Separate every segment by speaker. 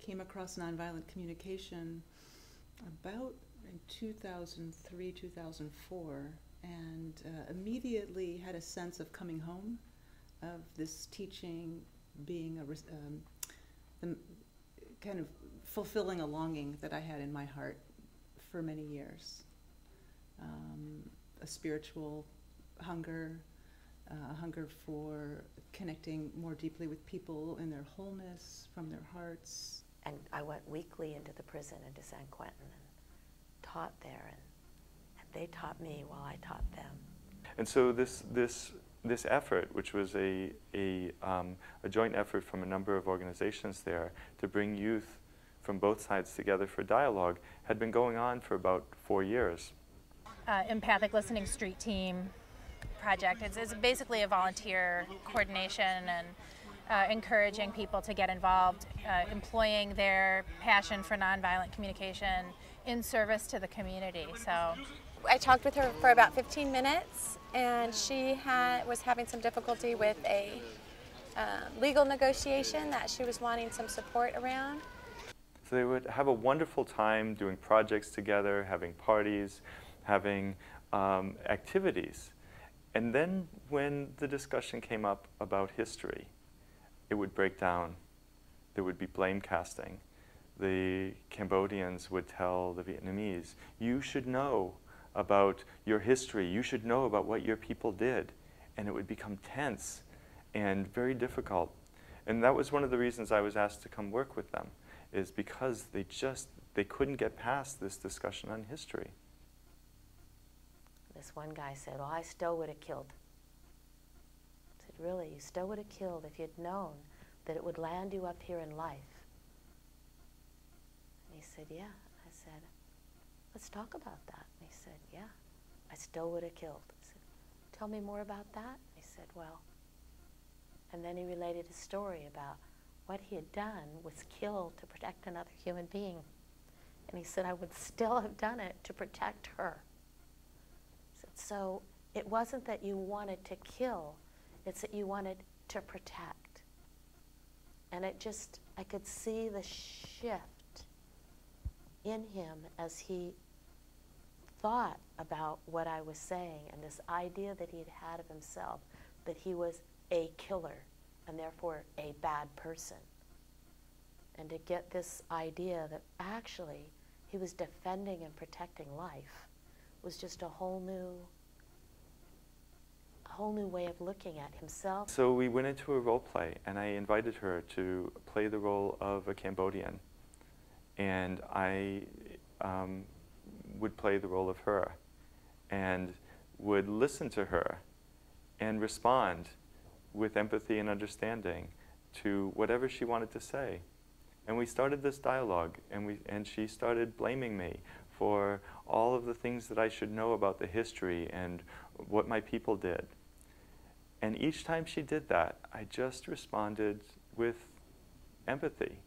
Speaker 1: came across nonviolent communication about in 2003, 2004, and immediately had a sense of coming home, of this teaching being the kind of fulfilling a longing that I had in my heart for many years. A spiritual hunger, a hunger for connecting more deeply with people in their wholeness, from their hearts.
Speaker 2: And I went weekly into the prison into San Quentin and taught there, and they taught me while I taught them.
Speaker 3: And so this effort, which was a joint effort from a number of organizations there to bring youth from both sides together for dialogue, had been going on for about 4 years.
Speaker 4: Empathic Listening Street Team project. It's basically a volunteer coordination and encouraging people to get involved, employing their passion for nonviolent communication in service to the community. So
Speaker 5: I talked with her for about 15 minutes, and she was having some difficulty with a legal negotiation that she was wanting some support around.
Speaker 3: So they would have a wonderful time doing projects together, having parties, having activities. And then when the discussion came up about history, it would break down. There would be blame casting. The Cambodians would tell the Vietnamese, you should know about your history. You should know about what your people did. And it would become tense and very difficult. And that was one of the reasons I was asked to come work with them, is because they couldn't get past this discussion on history.
Speaker 2: This one guy said, well, I still would have killed. I said, really? You still would have killed if you'd known that it would land you up here in life? And he said, yeah. I said, let's talk about that. And he said, yeah, I still would have killed. I said, tell me more about that. He said, well, and then he related a story about what he had done was kill to protect another human being. And he said, I would still have done it to protect her. So it wasn't that you wanted to kill, it's that you wanted to protect. And I could see the shift in him as he thought about what I was saying, and this idea that he had had of himself, that he was a killer and therefore a bad person. And to get this idea that actually he was defending and protecting life was just a whole new way of looking at himself.
Speaker 3: So we went into a role play, and I invited her to play the role of a Cambodian. And I would play the role of her and would listen to her and respond with empathy and understanding to whatever she wanted to say. And we started this dialogue, and she started blaming me for all of the things that I should know about the history and what my people did. And each time she did that, I just responded with empathy.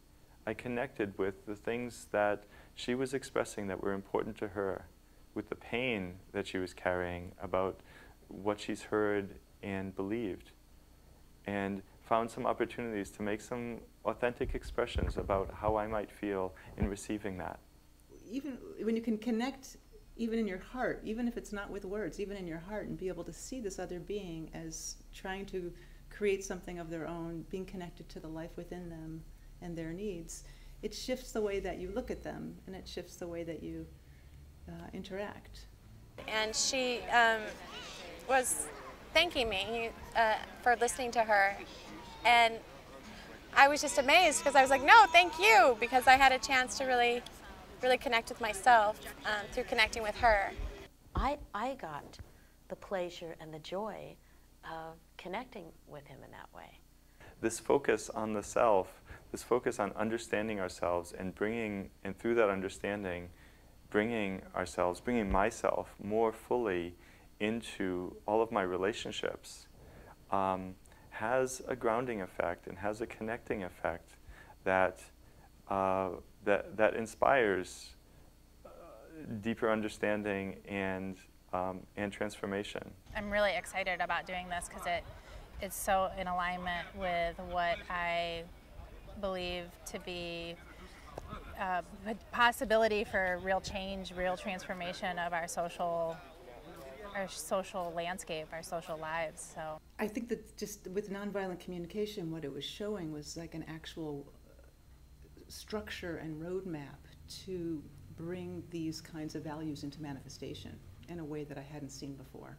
Speaker 3: I connected with the things that she was expressing that were important to her, with the pain that she was carrying about what she's heard and believed, and found some opportunities to make some authentic expressions about how I might feel in receiving that.
Speaker 1: Even when you can connect, even in your heart, even if it's not with words, even in your heart, and be able to see this other being as trying to create something of their own, being connected to the life within them and their needs, it shifts the way that you look at them, and it shifts the way that you interact.
Speaker 5: And she was thanking me for listening to her, and I was just amazed because I was like, no, thank you, because I had a chance to really connect with myself through connecting with her.
Speaker 2: I got the pleasure and the joy of connecting with him in that way.
Speaker 3: This focus on the self, this focus on understanding ourselves and through that understanding, bringing myself more fully into all of my relationships, has a grounding effect and has a connecting effect that inspires deeper understanding and transformation.
Speaker 4: I'm really excited about doing this because it's so in alignment with what I believe to be possibility for real change, real transformation of our social landscape, our social lives. So
Speaker 1: I think that just with nonviolent communication, what it was showing was like an actual structure and roadmap to bring these kinds of values into manifestation in a way that I hadn't seen before.